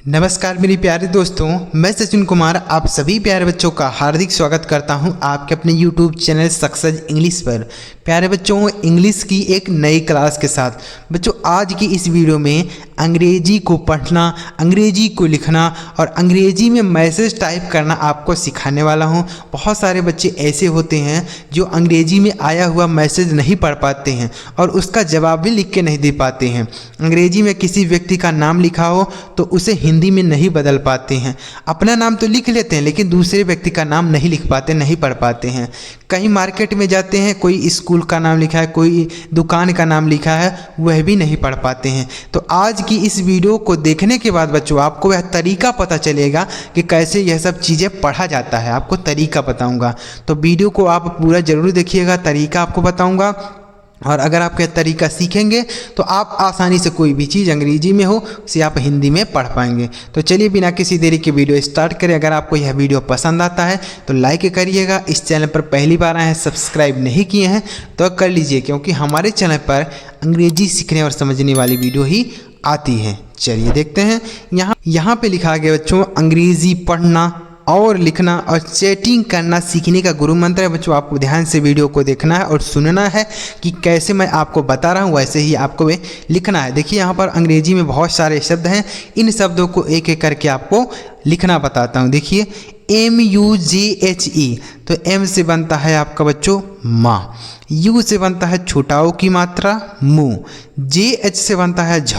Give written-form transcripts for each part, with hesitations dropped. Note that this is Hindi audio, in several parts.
नमस्कार मेरे प्यारे दोस्तों, मैं सचिन कुमार आप सभी प्यारे बच्चों का हार्दिक स्वागत करता हूं आपके अपने YouTube चैनल सक्सेस इंग्लिश पर। प्यारे बच्चों, इंग्लिश की एक नई क्लास के साथ बच्चों आज की इस वीडियो में अंग्रेजी को पढ़ना, अंग्रेजी को लिखना और अंग्रेजी में मैसेज टाइप करना आपको सिखाने वाला हूं। बहुत सारे बच्चे ऐसे होते हैं जो अंग्रेजी में आया हुआ मैसेज नहीं पढ़ पाते हैं और उसका जवाब भी लिख के नहीं दे पाते हैं। अंग्रेजी में किसी व्यक्ति का नाम लिखा हो तो उसे हिंदी में नहीं बदल पाते हैं। अपना नाम तो लिख लेते हैं लेकिन दूसरे व्यक्ति का नाम नहीं लिख पाते, नहीं पढ़ पाते हैं। कहीं मार्केट में जाते हैं, कोई स्कूल का नाम लिखा है, कोई दुकान का नाम लिखा है, वह भी नहीं पढ़ पाते हैं। तो आज की इस वीडियो को देखने के बाद बच्चों आपको वह तरीका पता चलेगा कि कैसे यह सब चीज़ें पढ़ा जाता है। आपको तरीका बताऊंगा, तो वीडियो को आप पूरा जरूर देखिएगा, तरीका आपको बताऊंगा। और अगर आप यह तरीका सीखेंगे तो आप आसानी से कोई भी चीज़ अंग्रेजी में हो उसे आप हिंदी में पढ़ पाएंगे। तो चलिए बिना किसी देरी के वीडियो स्टार्ट करें। अगर आपको यह वीडियो पसंद आता है तो लाइक करिएगा। इस चैनल पर पहली बार आए हैं, सब्सक्राइब नहीं किए हैं तो कर लीजिए, क्योंकि हमारे चैनल पर अंग्रेजी सीखने और समझने वाली वीडियो ही आती है। चलिए देखते हैं। यहाँ पे लिखा गया बच्चों, अंग्रेजी पढ़ना और लिखना और चैटिंग करना सीखने का गुरु मंत्र है। बच्चों आपको ध्यान से वीडियो को देखना है और सुनना है कि कैसे मैं आपको बता रहा हूँ वैसे ही आपको वे लिखना है। देखिए यहाँ पर अंग्रेजी में बहुत सारे शब्द हैं, इन शब्दों को एक एक करके आपको लिखना बताता हूँ। देखिए MUJHE, तो M से बनता है आपका बच्चों माँ, U से बनता है छोटाओ की मात्रा मुँह, JH से बनता है झ,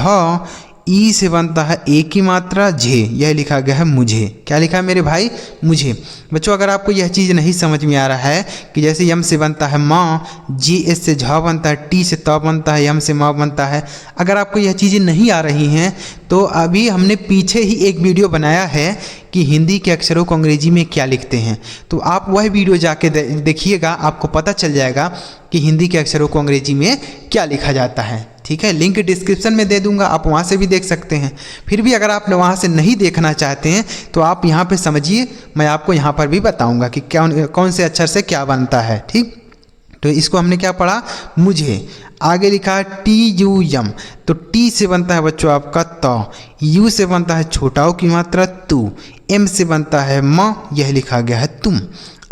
ई से बनता है ए की मात्रा झे, यह लिखा गया है मुझे। क्या लिखा है मेरे भाई? मुझे। बच्चों अगर आपको यह चीज़ नहीं समझ में आ रहा है कि जैसे यम से बनता है माँ, जी एस से झ बनता है, टी से त बनता है, यम से माँ बनता है, अगर आपको यह चीज़ें नहीं आ रही हैं तो अभी हमने पीछे ही एक वीडियो बनाया है कि हिंदी के अक्षरों को अंग्रेजी में क्या लिखते हैं, तो आप वह वीडियो जाके देखिएगा, आपको पता चल जाएगा कि हिंदी के अक्षरों को अंग्रेजी में क्या लिखा जाता है। ठीक है, लिंक डिस्क्रिप्शन में दे दूंगा, आप वहाँ से भी देख सकते हैं। फिर भी अगर आप वहाँ से नहीं देखना चाहते हैं तो आप यहाँ पे समझिए, मैं आपको यहाँ पर भी बताऊंगा कि कौन से अक्षर से क्या बनता है। ठीक, तो इसको हमने क्या पढ़ा? मुझे। आगे लिखा है TUM, तो टी से बनता है बच्चों आपका त, यू से बनता है छोटाओ की मात्रा तू, एम से बनता है म, यह लिखा गया है तुम।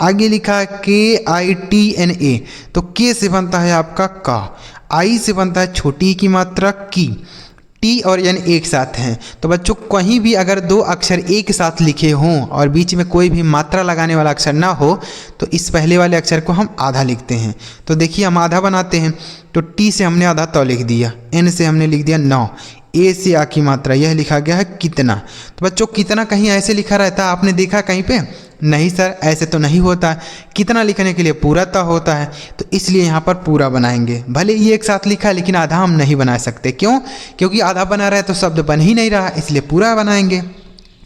आगे लिखा है KITNA, तो के से बनता है आपका का, आई से बनता है छोटी की मात्रा की, टी और एन एक साथ हैं। तो बच्चों कहीं भी अगर दो अक्षर एक साथ लिखे हों और बीच में कोई भी मात्रा लगाने वाला अक्षर ना हो तो इस पहले वाले अक्षर को हम आधा लिखते हैं। तो देखिए हम आधा बनाते हैं, तो टी से हमने आधा तो लिख दिया, एन से हमने लिख दिया 9, ए से आ की मात्रा, यह लिखा गया है कितना। तो बच्चों कितना कहीं ऐसे लिखा रहता है, आपने देखा कहीं पे? नहीं सर, ऐसे तो नहीं होता है। कितना लिखने के लिए पूरा ता होता है, तो इसलिए यहाँ पर पूरा बनाएंगे। भले ये एक साथ लिखा है लेकिन आधा हम नहीं बना सकते। क्यों? क्योंकि आधा बना रहा है तो शब्द बन ही नहीं रहा, इसलिए पूरा बनाएंगे।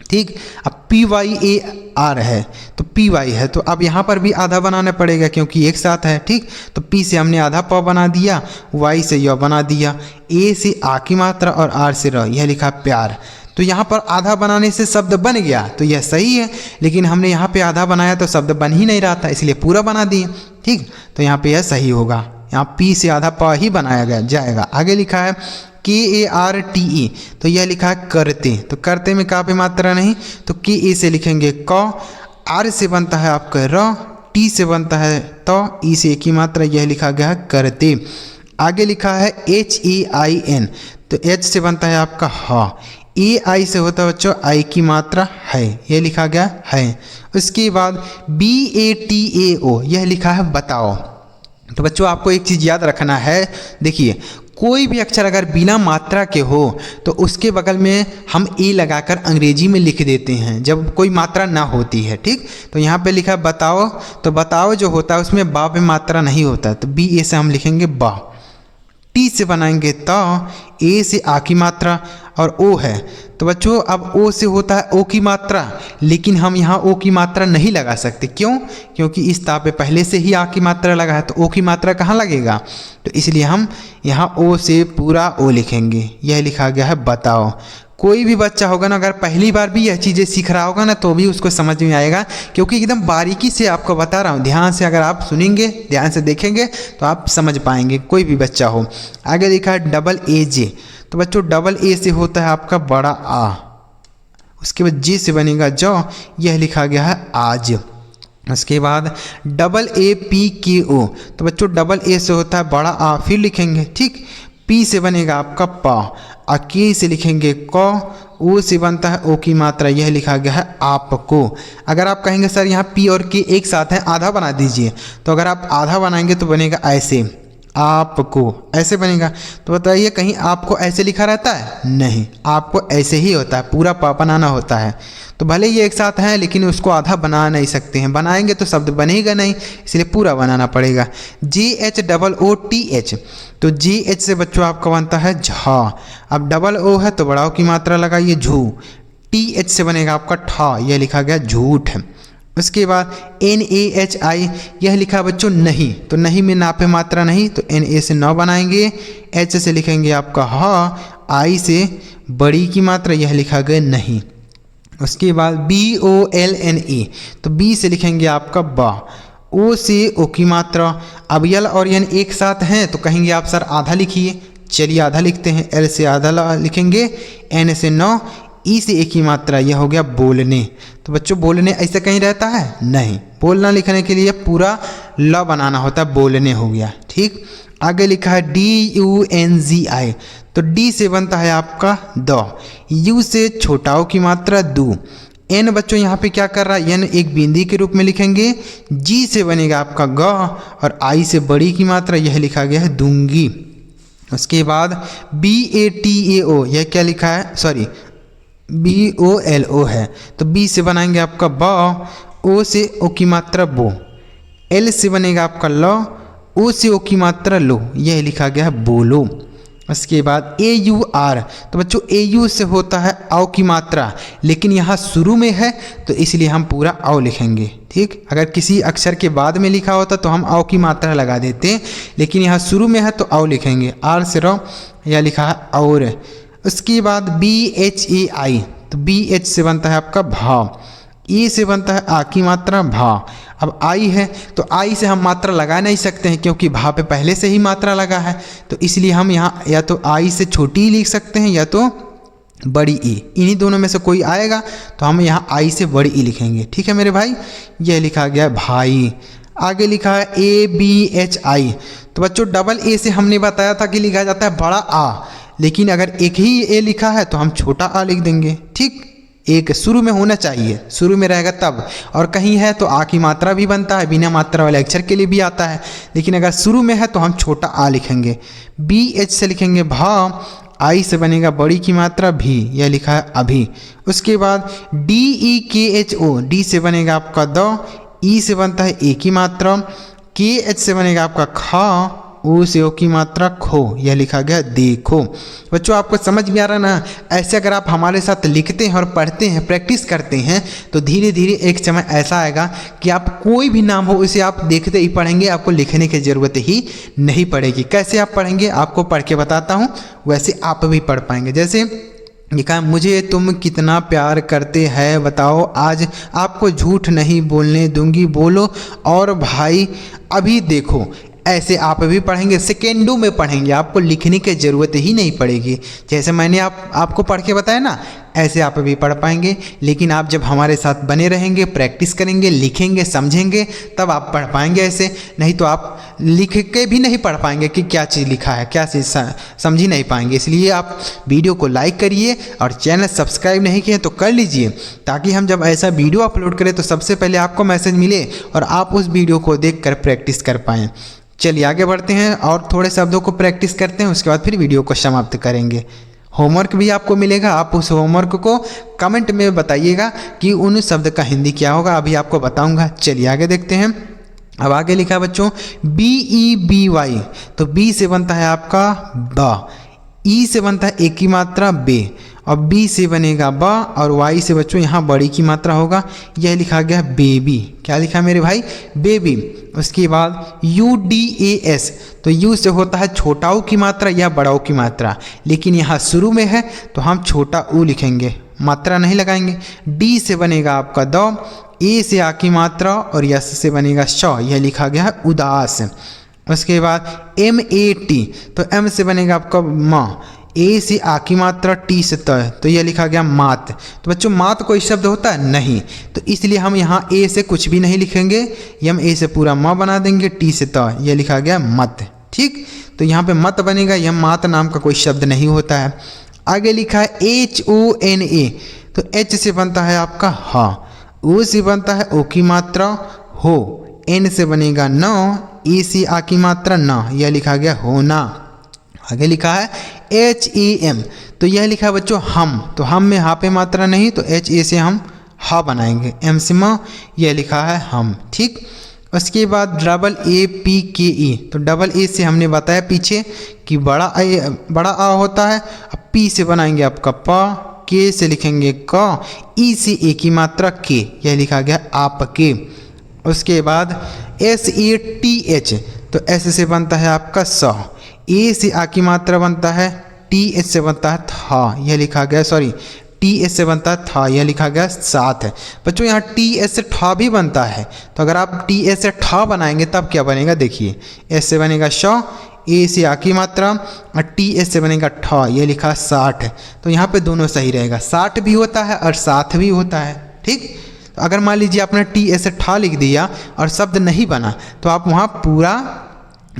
ठीक, अब PYAR है तो PY है, तो अब यहाँ पर भी आधा बनाना पड़ेगा क्योंकि एक साथ है। ठीक, तो P से हमने आधा प बना दिया, Y से य बना दिया, A से आ की मात्रा और R से र, यह लिखा प्यार। तो यहाँ पर आधा बनाने से शब्द बन गया तो यह सही है, लेकिन हमने यहाँ पे आधा बनाया तो शब्द बन ही नहीं रहा था, इसलिए पूरा बना दिए। ठीक, तो यहाँ पे यह सही होगा, यहाँ P से आधा प ही बनाया जाएगा। आगे लिखा है KARTE, तो यह लिखा है करते, तो करते में का पे मात्रा नहीं, तो KA से लिखेंगे क, R से बनता है आपका र, T से बनता है त, ई से एक ही मात्रा, यह लिखा गया है करते। आगे लिखा है HAIN, तो H से बनता है आपका ह, AI से होता है बच्चों आई की मात्रा है, यह लिखा गया है। उसके बाद BATAO, यह लिखा है बताओ। तो बच्चों आपको एक चीज़ याद रखना है, देखिए कोई भी अक्षर अगर बिना मात्रा के हो तो उसके बगल में हम ए लगाकर अंग्रेजी में लिख देते हैं जब कोई मात्रा ना होती है। ठीक, तो यहाँ पे लिखा है बताओ, तो बताओ जो होता है उसमें बा पे मात्रा नहीं होता, तो BA से हम लिखेंगे बा, टी से बनाएंगे ता, ए से आ की मात्रा और ओ है, तो बच्चों अब ओ से होता है ओ की मात्रा, लेकिन हम यहाँ ओ की मात्रा नहीं लगा सकते। क्यों? क्योंकि इस ता पे पहले से ही आ की मात्रा लगा है, तो ओ की मात्रा कहाँ लगेगा, तो इसलिए हम यहाँ ओ से पूरा ओ लिखेंगे, यह लिखा गया है बताओ। कोई भी बच्चा होगा ना, अगर पहली बार भी यह चीज़ें सीख रहा होगा ना तो भी उसको समझ में आएगा, क्योंकि एकदम बारीकी से आपको बता रहा हूँ। ध्यान से अगर आप सुनेंगे, ध्यान से देखेंगे तो आप समझ पाएंगे, कोई भी बच्चा हो। आगे लिखा है AJ, तो बच्चों AA से होता है आपका बड़ा आ, उसके बाद जे से बनेगा जौ, यह लिखा गया है आज। उसके बाद डबल ए पी के ओ, तो बच्चों डबल ए से होता है बड़ा आ, फिर लिखेंगे ठीक। पी से बनेगा आपका पा, और के से लिखेंगे क, ओ से बनता है ओ की मात्रा, यह लिखा गया है आपको। अगर आप कहेंगे सर यहाँ पी और के एक साथ हैं, आधा बना दीजिए, तो अगर आप आधा बनाएंगे तो बनेगा ऐसे, आपको ऐसे बनेगा। तो बताइए कहीं आपको ऐसे लिखा रहता है? नहीं, आपको ऐसे ही होता है, पूरा पा बनाना होता है। तो भले ये एक साथ हैं लेकिन उसको आधा बना नहीं सकते हैं, बनाएंगे तो शब्द बनेगा नहीं, इसलिए पूरा बनाना पड़ेगा। JHOOTH, तो JH से बच्चों आपका बनता है झा। अब डबल ओ है तो बड़ा ओ की मात्रा लगाइए झू। TH से बनेगा आपका ठा, यह लिखा गया झूठ। उसके बाद NAHI, यह लिखा बच्चों नहीं, तो नहीं में ना पे मात्रा नहीं, तो NA से न बनाएंगे। H से लिखेंगे आपका हा, I से बड़ी की मात्रा, यह लिखा गया नहीं। उसके बाद BOLNE, तो B से लिखेंगे आपका बा, O से ओ की मात्रा। अब यल और यन एक साथ हैं तो कहेंगे आप सर आधा लिखिए, चलिए आधा लिखते हैं। L से आधा लिखेंगे, N से नौ, ई से एक ही मात्रा, यह हो गया बोलने। तो बच्चों बोलने ऐसे कहीं रहता है? नहीं, बोलना लिखने के लिए पूरा ल बनाना होता है, बोलने हो गया ठीक। आगे लिखा है DUNGI, तो डी से बनता है आपका द, यू से छोटाओ की मात्रा दू। एन बच्चों यहाँ पे क्या कर रहा है? एन एक बिंदी के रूप में लिखेंगे। जी से बनेगा आपका ग, और आई से बड़ी की मात्रा, यह लिखा गया है दूंगी। उसके बाद BATAO, यह क्या लिखा है? सॉरी BOLO है, तो बी से बनाएंगे आपका ब, ओ से ओ की मात्रा बो। एल से बनेगा आपका ल, ओ से ओ की मात्रा लो, यह लिखा गया है बोलो। उसके बाद AUR, तो बच्चों AU से होता है औ की मात्रा, लेकिन यहाँ शुरू में है तो इसलिए हम पूरा औ लिखेंगे ठीक। अगर किसी अक्षर के बाद में लिखा होता तो हम औ की मात्रा लगा देते, लेकिन यहाँ शुरू में है तो औ लिखेंगे। आर से रो, यह लिखा है और। उसके बाद BHAI, तो BH से बनता है आपका भा, ई से बनता है आ की मात्रा भा। अब आई है तो आई से हम मात्रा लगा नहीं सकते हैं क्योंकि भा पे पहले से ही मात्रा लगा है, तो इसलिए हम यहाँ या तो आई से छोटी ही लिख सकते हैं या तो बड़ी ई, इन्हीं दोनों में से कोई आएगा तो हम यहाँ आई से बड़ी ई लिखेंगे ठीक है मेरे भाई। यह लिखा गया है भाई। आगे लिखा है ABHI, तो बच्चों डबल ए से हमने बताया था कि लिखा जाता है बड़ा आ, लेकिन अगर एक ही ए लिखा है तो हम छोटा आ लिख देंगे ठीक। एक शुरू में होना चाहिए, शुरू में रहेगा तब, और कहीं है तो आ की मात्रा भी बनता है, बिना मात्रा वाले अक्षर के लिए भी आता है, लेकिन अगर शुरू में है तो हम छोटा आ लिखेंगे। BH से लिखेंगे भा, आई से बनेगा बड़ी की मात्रा भी, यह लिखा है अभी। उसके बाद DEKHO, डी से बनेगा आपका द, ई से बनता है ए की मात्रा, KH से बनेगा आपका खा, ओ से ओ की मात्रा खो, यह लिखा गया देखो। बच्चों आपको समझ में आ रहा ना? ऐसे अगर आप हमारे साथ लिखते हैं और पढ़ते हैं, प्रैक्टिस करते हैं, तो धीरे धीरे एक समय ऐसा आएगा कि आप कोई भी नाम हो उसे आप देखते ही पढ़ेंगे, आपको लिखने की ज़रूरत ही नहीं पड़ेगी। कैसे आप पढ़ेंगे आपको पढ़ के बताता हूँ, वैसे आप भी पढ़ पाएंगे। जैसे लिखा, मुझे तुम कितना प्यार करते हैं बताओ, आज आपको झूठ नहीं बोलने दूंगी, बोलो और भाई अभी देखो। ऐसे आप भी पढ़ेंगे, सेकेंडों में पढ़ेंगे, आपको लिखने की ज़रूरत ही नहीं पड़ेगी। जैसे मैंने आपको पढ़ के बताया ना, ऐसे आप भी पढ़ पाएंगे। लेकिन आप जब हमारे साथ बने रहेंगे, प्रैक्टिस करेंगे, लिखेंगे, समझेंगे, तब आप पढ़ पाएंगे। ऐसे नहीं तो आप लिख के भी नहीं पढ़ पाएंगे कि क्या चीज़ लिखा है, क्या चीज़ समझ ही नहीं पाएंगे। इसलिए आप वीडियो को लाइक करिए और चैनल सब्सक्राइब नहीं किए तो कर लीजिए, ताकि हम जब ऐसा वीडियो अपलोड करें तो सबसे पहले आपको मैसेज मिले और आप उस वीडियो को देख कर प्रैक्टिस कर पाएँ। चलिए आगे बढ़ते हैं और थोड़े शब्दों को प्रैक्टिस करते हैं, उसके बाद फिर वीडियो को समाप्त करेंगे। होमवर्क भी आपको मिलेगा, आप उस होमवर्क को कमेंट में बताइएगा कि उन शब्द का हिंदी क्या होगा, अभी आपको बताऊंगा। चलिए आगे देखते हैं। अब आगे लिखा है बच्चों BEBY, तो बी से बनता है आपका बा, ई से बनता है एक की मात्रा बे, और बी से बनेगा बा, और वाई से बच्चों यहाँ बड़ी की मात्रा होगा, यह लिखा गया बेबी। क्या लिखा मेरे भाई? बेबी। उसके बाद UDAS, तो यू से होता है छोटाऊ की मात्रा या बड़ाऊ की मात्रा, लेकिन यहाँ शुरू में है तो हम छोटा ऊ लिखेंगे, मात्रा नहीं लगाएंगे। डी से बनेगा आपका द, ए से आ की मात्रा, और यस से बनेगा श, यह लिखा गया है उदास। उसके बाद MAT, तो M से बनेगा आपका माँ, ए से आ की मात्रा, टी से त, तो यह लिखा गया मात। तो बच्चों मात कोई शब्द होता है नहीं, तो इसलिए हम यहाँ ए से कुछ भी नहीं लिखेंगे, ये हम ए से पूरा म बना देंगे, टी से त, यह लिखा गया मत। ठीक, तो यहाँ पे मत बनेगा, यह मात नाम का कोई शब्द नहीं होता है। आगे लिखा है HONA, तो H से बनता है आपका हा, O से बनता है ओ की मात्रा हो, N से बनेगा न, E से आ की मात्रा न, यह लिखा गया होना। आगे लिखा है HAM, तो यह लिखा है बच्चों हम, तो हम में हा पे मात्रा नहीं, तो HA से हम हा बनाएंगे, M से म, यह लिखा है हम। ठीक, उसके बाद AAPKE, तो डबल ए से हमने बताया पीछे कि बड़ा आ होता है। अब पी से बनाएंगे आपका प, के से लिखेंगे क, ई से ए की मात्रा के, यह लिखा गया आपके। उसके बाद SATH, तो एस से बनता है आपका स, ए से आ की मात्रा बनता है, TH से बनता है था, यह लिखा गया TS से बनता है था, यह लिखा गया साथ है। बच्चों यहाँ TS से ठा भी बनता है, तो अगर आप TS से ठा बनाएंगे तब क्या बनेगा, देखिए S से बनेगा श, ए से आ की मात्रा, और TS से बनेगा ठा, यह लिखा 60। तो यहाँ पे दोनों सही रहेगा, 60 भी होता है और साथ भी होता है। ठीक, तो अगर मान लीजिए आपने TS से ठा लिख दिया और शब्द नहीं बना, तो आप वहाँ पूरा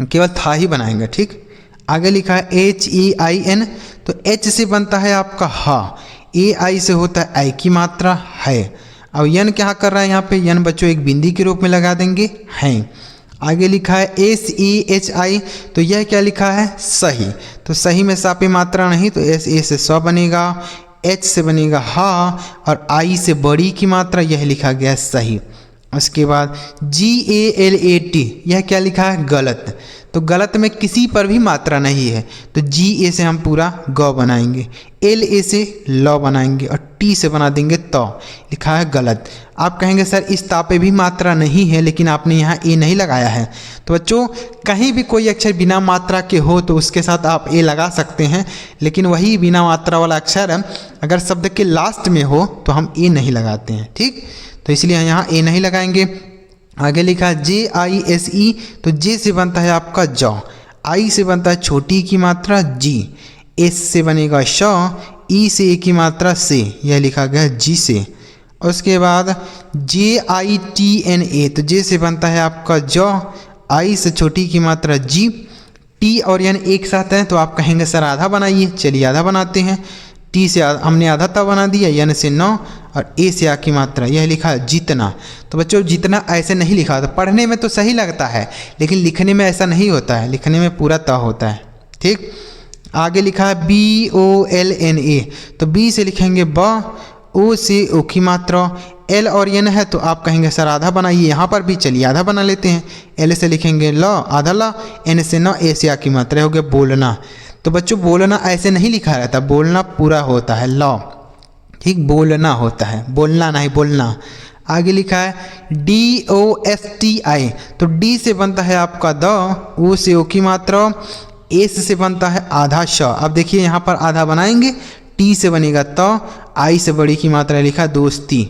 केवल था ही बनाएंगे। ठीक, आगे लिखा है HEIN, तो H से बनता है आपका हा, AI से होता है आई की मात्रा है। अब यन क्या कर रहा है यहाँ पे, यन बच्चों एक बिंदी के रूप में लगा देंगे हैं। आगे लिखा है SEHI, तो यह क्या लिखा है सही, तो सही में सा पे मात्रा नहीं, तो SA से स बनेगा, H से बनेगा हा, और आई से बड़ी की मात्रा, यह लिखा गया सही। उसके बाद GALAT, यह क्या लिखा है गलत, तो गलत में किसी पर भी मात्रा नहीं है, तो GA से हम पूरा ग बनाएंगे, LA से ल बनाएंगे, और T से बना देंगे त, लिखा है गलत। आप कहेंगे सर इस ता पे भी मात्रा नहीं है, लेकिन आपने यहाँ ए नहीं लगाया है। तो बच्चों कहीं भी कोई अक्षर बिना मात्रा के हो तो उसके साथ आप ए लगा सकते हैं, लेकिन वही बिना मात्रा वाला अक्षर अगर शब्द के लास्ट में हो तो हम ए नहीं लगाते हैं। ठीक, तो इसलिए यहाँ ए नहीं लगाएंगे। आगे लिखा है JISE, तो जे से बनता है आपका ज, आई से बनता है छोटी की मात्रा जी, एस से बनेगा श, ई से ए की मात्रा से, यह लिखा गया जी से। उसके बाद JITNA, तो जे से बनता है आपका ज, आई से छोटी की मात्रा जी, टी और एन एक साथ हैं, तो आप कहेंगे सर आधा बनाइए, चलिए आधा बनाते हैं। टी से हमने आधा ता बना दिया, एन से 9, और ए से आ की मात्रा, यह लिखा है जितना। तो बच्चों जितना ऐसे नहीं लिखा होता, पढ़ने में तो सही लगता है लेकिन लिखने में ऐसा नहीं होता है, लिखने में पूरा ता होता है। ठीक, आगे लिखा है BOLNA, तो बी से लिखेंगे ब, ओ से ओ की मात्रा, एल और एन है तो आप कहेंगे सर आधा बनाइए, यहाँ पर भी चलिए आधा बना लेते हैं। एल से लिखेंगे ल, आधा ला, एन से न, ए से आ की मात्रा, हो गया बोलना। तो बच्चों बोलना ऐसे नहीं लिखा रहता, बोलना पूरा होता है ल। ठीक, बोलना होता है, बोलना नहीं बोलना। आगे लिखा है DOSTI, तो डी से बनता है आपका द, ओ से ओ की मात्रा, एस से बनता है आधा श। अब देखिए यहाँ पर आधा बनाएंगे, टी से बनेगा त, आई से बड़ी की मात्रा लिखा दोस्ती।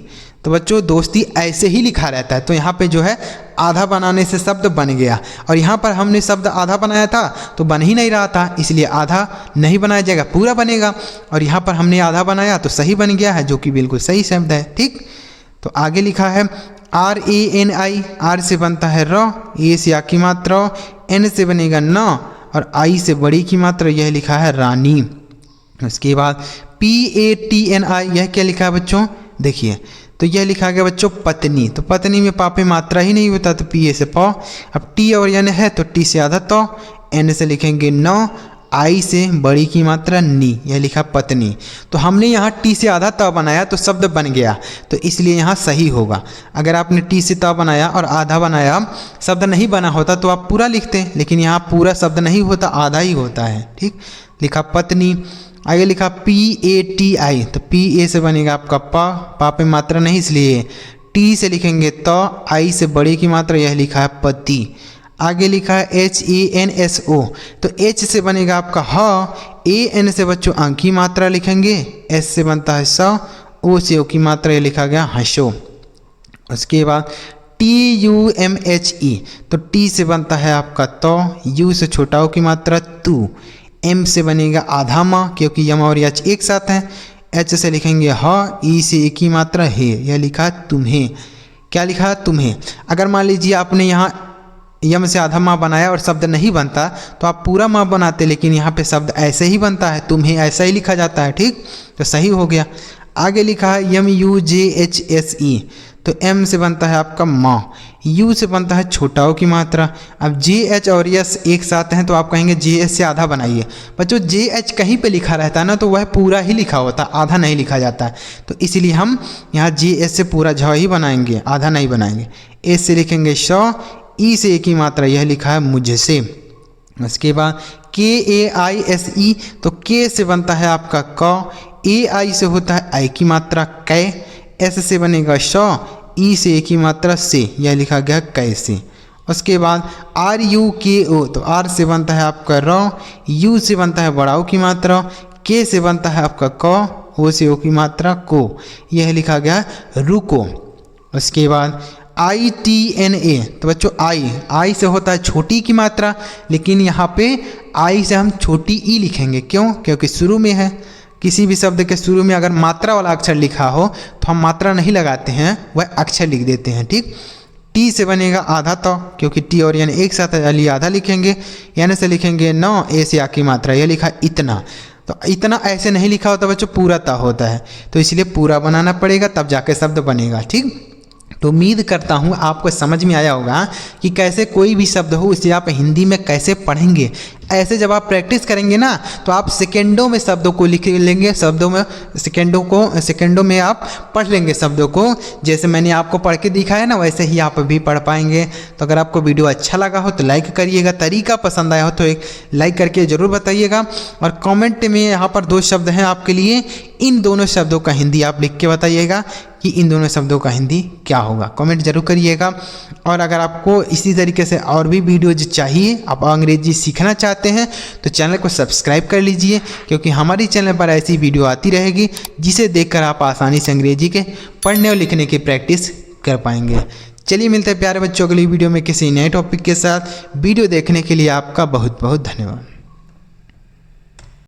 तो बच्चों दोस्ती ऐसे ही लिखा रहता है, तो यहाँ पे जो है आधा बनाने से शब्द बन गया, और यहाँ पर हमने शब्द आधा बनाया था तो बन ही नहीं रहा था, इसलिए आधा नहीं बनाया जाएगा, पूरा बनेगा। और यहाँ पर हमने आधा बनाया तो सही बन गया है, जो कि बिल्कुल सही शब्द है। ठीक, तो आगे लिखा है RANI, आर से बनता है र, ए से आ की मात्रा, एन से बनेगा न, और आई से बड़ी की मात्रा, यह लिखा है रानी। उसके बाद PATNI, यह क्या लिखा है बच्चों, देखिए तो यह लिखा गया बच्चों पत्नी, तो पत्नी में पा पे मात्रा ही नहीं होता, तो पी से प। अब टी और एन है तो टी से आधा तो, एन से लिखेंगे न, आई से बड़ी की मात्रा नी, यह लिखा पत्नी। तो हमने यहाँ टी से आधा त बनाया तो शब्द बन गया, तो इसलिए यहाँ सही होगा। अगर आपने टी से त बनाया और आधा बनाया, शब्द नहीं बना होता तो आप पूरा लिखते, लेकिन यहाँ पूरा शब्द नहीं होता, आधा ही होता है। ठीक, लिखा पत्नी। आगे लिखा PATI, तो PA से बनेगा आपका पा पे मात्रा नहीं, इसलिए टी से लिखेंगे तो, आई से बड़ी की मात्रा, यह लिखा है पति। आगे लिखा है HANSO, तो H से बनेगा आपका ह, AN से बच्चों अंक की मात्रा लिखेंगे, S से बनता है स, O से ओ की मात्रा, यह लिखा गया हंसो। उसके बाद TUMHE, तो T से बनता है आपका तो, U से छोटा ओ की मात्रा तू, एम से बनेगा आधा माँ, क्योंकि यम और यच एक साथ हैं। एच से लिखेंगे ह, ई से एक ही मात्रा है, यह लिखा तुम्हें। क्या लिखा? तुम्हें। अगर मान लीजिए आपने यहाँ यम से आधा माँ बनाया और शब्द नहीं बनता तो आप पूरा माँ बनाते, लेकिन यहाँ पे शब्द ऐसे ही बनता है, तुम्हें ऐसा ही लिखा जाता है। ठीक, तो सही हो गया। आगे लिखा है MUJHSE, तो एम से बनता है आपका माँ, यू से बनता है छोटा ओ की मात्रा। अब JH और यस एक साथ हैं तो आप कहेंगे JH से आधा बनाइए। बच्चों JH कहीं पे लिखा रहता है ना तो वह पूरा ही लिखा होता है, आधा नहीं लिखा जाता है, तो इसलिए हम यहाँ JH से पूरा झ ही बनाएंगे, आधा नहीं बनाएंगे। एस से लिखेंगे श, ई से एक ही मात्रा, यह लिखा है मुझसे। उसके बाद KAISE, तो के से बनता है आपका क, AI से होता है आई की मात्रा कै, एस से बनेगा श, ई से एक ही मात्रा से, यह लिखा गया कैसे। उसके बाद RUKO, तो आर से बनता है आपका र, यू से बनता है बड़ा ओ की मात्रा, के से बनता है आपका क, ओ से ओ की मात्रा को, यह लिखा गया रुको। उसके बाद ITNA, तो बच्चों आई से होता है छोटी की मात्रा, लेकिन यहाँ पे आई से हम छोटी ई लिखेंगे। क्यों? क्योंकि शुरू में है। किसी भी शब्द के शुरू में अगर मात्रा वाला अक्षर लिखा हो तो हम मात्रा नहीं लगाते हैं, वह अक्षर लिख देते हैं। ठीक, टी से बनेगा आधा तो, क्योंकि टी और एन एक साथ है, आधा लिखेंगे। एन से लिखेंगे 9, ए से आ की मात्रा, यह लिखा इतना। तो इतना ऐसे नहीं लिखा होता बच्चों, पूरा ता होता है, तो इसलिए पूरा बनाना पड़ेगा, तब जाके शब्द बनेगा। ठीक, तो उम्मीद करता हूँ आपको समझ में आया होगा कि कैसे कोई भी शब्द हो उसे आप हिंदी में कैसे पढ़ेंगे। ऐसे जब आप प्रैक्टिस करेंगे ना तो आप सेकेंडों में शब्दों को लिख लेंगे, सेकेंडों में आप पढ़ लेंगे शब्दों को। जैसे मैंने आपको पढ़ के दिखाया ना वैसे ही आप भी पढ़ पाएंगे। तो अगर आपको वीडियो अच्छा लगा हो तो लाइक करिएगा, तरीका पसंद आया हो तो एक लाइक करके ज़रूर बताइएगा। और कमेंट में यहाँ पर 2 शब्द हैं आपके लिए, इन दोनों शब्दों का हिंदी आप लिख के बताइएगा कि इन दोनों शब्दों का हिंदी क्या होगा। कमेंट जरूर करिएगा। और अगर आपको इसी तरीके से और भी वीडियोज चाहिए, आप अंग्रेजी सीखना चाहते हैं तो चैनल को सब्सक्राइब कर लीजिए, क्योंकि हमारी चैनल पर ऐसी वीडियो आती रहेगी जिसे देखकर आप आसानी से अंग्रेजी के पढ़ने और लिखने की प्रैक्टिस कर पाएंगे। चलिए मिलते हैं प्यारे बच्चों अगली वीडियो में किसी नए टॉपिक के साथ। वीडियो देखने के लिए आपका बहुत बहुत धन्यवाद।